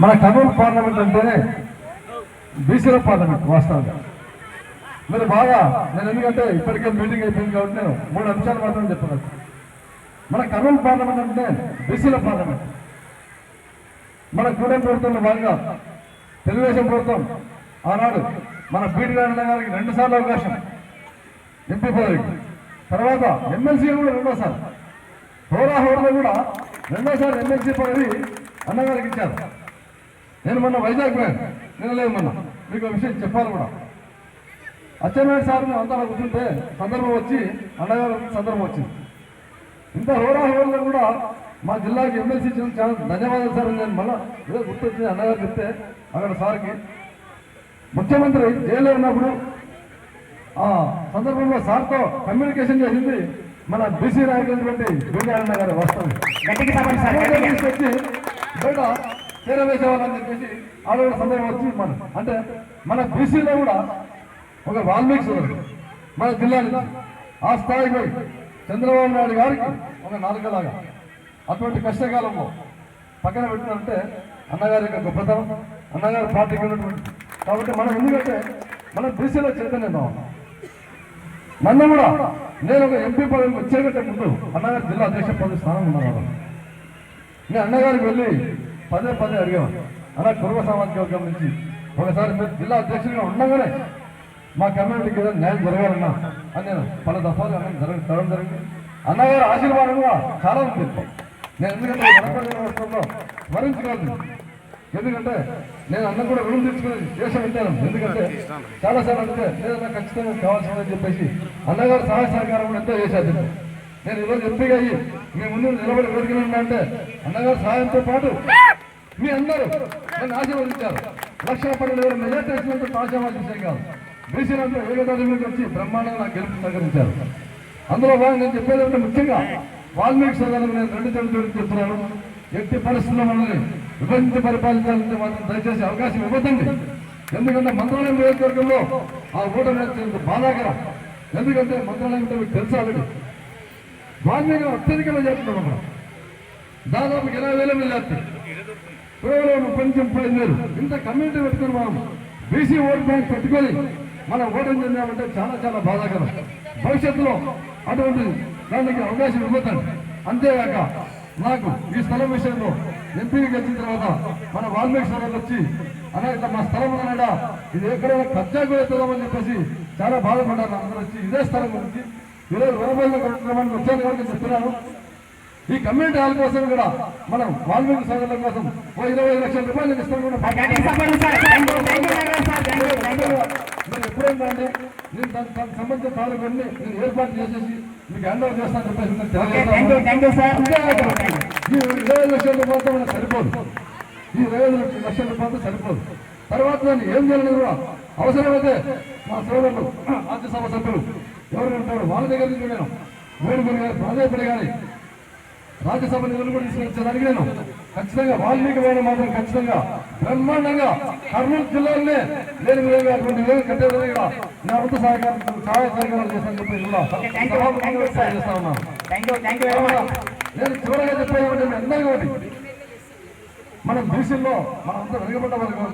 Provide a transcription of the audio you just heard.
మన కర్నూలు పార్లమెంట్ అంటేనే బీసీల పార్లమెంట్. వాస్తవంగా మీరు బాగా, నేను ఎందుకంటే ఇప్పటికే మీటింగ్ అయిపోయింది కాబట్టి నేను 3 అంశాలు మాత్రం చెప్పాను. మన కర్నూలు పార్లమెంట్ అంటే బీసీల పార్లమెంట్. మన కూటమి ప్రభుత్వంలో భాగంగా తెలుగుదేశం ప్రభుత్వం ఆనాడు మన బీటీ రాజన్న గారికి 2 సార్లు అవకాశం ఎంపీ పదవికి, తర్వాత ఎమ్మెల్సీ కూడా 2వ సారి, హోరాహోరలో కూడా 2వ సారి ఎమ్మెల్సీ పదవి అన్నగారికి ఇచ్చారు. నేను మొన్న వైజాగ్ పోయాను, నేను లేదు మొన్న, మీకు విషయం చెప్పాలి కూడా. అచ్చెన్నాయుడు సార్ మేము అంతా కూర్చుంటే సందర్భం వచ్చి అన్నగారు సందర్భం వచ్చింది. ఇంత హోరాహోరలో కూడా మా జిల్లాకి ఎమ్మెల్సీ ఇచ్చిన చాలా ధన్యవాదాలు సార్. నేను మళ్ళీ ఏదో గుర్తొచ్చింది అన్నగారు చెప్తే అక్కడ సార్కి ముఖ్యమంత్రి జైల్లో ఉన్నప్పుడు ఆ సందర్భంలో సార్తో కమ్యూనికేషన్ చేసింది మన బీసీ నాయకులటువంటి బీటీ అన్న గారు. వాస్తవం వచ్చి బయట చేరవేసేవాళ్ళని చెప్పేసి ఆవిడ సందర్భం వచ్చి అంటే మన బీసీలో కూడా ఒక వాల్మీకి సోదరుడు మన జిల్లా నుంచి ఆ స్థాయికి పోయి చంద్రబాబు నాయుడు గారికి ఒక నాలుగలాగా అటువంటి కష్టకాలంలో పక్కన పెట్టినంటే అన్నగారి యొక్క గొప్పతనం, అన్నగారి పార్టీకి ఉన్నటువంటి. కాబట్టి మనం ఎందుకంటే మనం బీసీలో చైతన్యం. నన్ను కూడా నేను ఒక ఎంపీ పదవికి వచ్చేటట్టే ముందు అన్నగారి జిల్లా అధ్యక్ష పదవి స్థానం ఉన్నాను. నేను అన్నగారికి వెళ్ళి పదే అడిగాను, అలా కుర్మ సామాజిక వర్గం నుంచి ఒకసారి మీరు జిల్లా అధ్యక్షుడిగా ఉండగానే మా కమ్యూనిటీకి ఏదైనా న్యాయం జరగాలన్నా అని నేను పలు దఫాలు జరగడం జరిగింది. అన్నగారి ఆశీర్వాదం కూడా చాలా ఉంది. నేను ఎందుకంటే వనపర్తి రాష్ట్రంలో స్మరించగలను, ఎందుకంటే నేను అన్న కూడా రుణం తీసుకుని దేశం పెట్టాను. ఎందుకంటే చాలాసార్లు అంటే లేదన్నా ఖచ్చితంగా కావాల్సిందని చెప్పేసి అన్నగారు సహాయ సహకారం కూడా ఎంతో చేశారు. నేను ఈరోజు ఎంపీగా అయ్యి మీ ముందు నిలబడి వెతికినా అంటే అన్నగారు సహాయంతో పాటు మీ అందరూ నన్ను ఆశీర్వదించారు. 1,12,000 మెజార్టీ వచ్చినందుకు ఆశావాసి విషయం కాదు, బీసీలంతా ఏకదాటిలోకి వచ్చి బ్రహ్మాండంగా నాకు గెలుపు సహకరించారు. అందులో భాగంగా నేను చెప్పేది అంటే ముఖ్యంగా వాల్మీకి సోదరులకు నేను 2 చెడులు చెప్తున్నాను. ఎట్టి పరిస్థితుల్లో మనల్ని విభజించి పరిపాలించాలంటే మాత్రం దయచేసి అవకాశం ఇవ్వద్దండి. ఎందుకంటే మంత్రాలయం నియోజకవర్గంలో ఆ ఓటమి వచ్చేందుకు బాధాకరం. ఎందుకంటే మంత్రాలయం అంటే మీకు తెలుసు ఆల్రెడీ వాల్మీకి అత్యధిక మెజార్టీ ఉన్నాం, దాదాపు 20,000 మెజార్టీ, పురవలో 35,000. ఇంత కమ్యూనిటీ పెట్టుకుని మనం బీసీ ఓట్ బ్యాంక్ పెట్టుకొని మనం ఓటమి చెందామంటే చాలా బాధాకరం. భవిష్యత్తులో అటువంటి దానికి అవకాశం ఇవ్వద్దండి. అంతేగాక నాకు ఈ స్థలం విషయంలో ఎంపీకి గెలిచిన తర్వాత మన వాల్మీకి సోదరులు వచ్చి అనేక మా స్థలం ఉన్నాడా ఇది ఎక్కడైనా కబ్జాకు వెళ్తుందామని చెప్పేసి చాలా బాధపడ్డారు. అందరూ వచ్చి ఇదే స్థలం గురించి ఈరోజు రూపాయలు కొనుక్కోమని వచ్చాను కాబట్టి చెప్తున్నాను. ఈ కమ్యూనిటీ హాల్ కోసం కూడా మనం వాల్మీకి సోదరుల కోసం 25 లక్షల రూపాయలు ఇస్తాం కూడా మీరు ఎప్పుడైనా అండి నేను దానికి సంబంధించిన తాలూకొని నేను ఏర్పాటు చేసేసి మీకు హ్యాండ్ ఓవర్ చేస్తాను చెప్పేసి ఈ 25 లక్షల రూపాయలతో మనకు సరిపోదు. ఈ 25 లక్షల రూపాయలతో సరిపోదు. తర్వాత దాన్ని ఏం చేయాలని కూడా అవసరమైతే మా సోదరులు రాజ్యసభ సభ్యులు ఎవరు ఉంటారు వాళ్ళ దగ్గర నుంచి నేను వేడుకొని కానీ ప్రాధాన్యపడి కానీ రాజ్యసభ నిధులు కూడా తీసుకొచ్చేదానికి నేను ఖచ్చితంగా వాల్మీకి వేయడం మాత్రం ఖచ్చితంగా బ్రహ్మాండంగా కర్నూలు జిల్లాలోనే లేని విధంగా అటువంటి విధంగా కట్టేదని కూడా నా వంతు సహాయ సహకారాలు చేస్తానని చెప్పి చేస్తా ఉన్నాను. నేను చివరిగా చెప్పేది అందరికీ ఒకటి, మనం బీసీల్లో మనం అంతా వెనుకబడ్డ వర్గం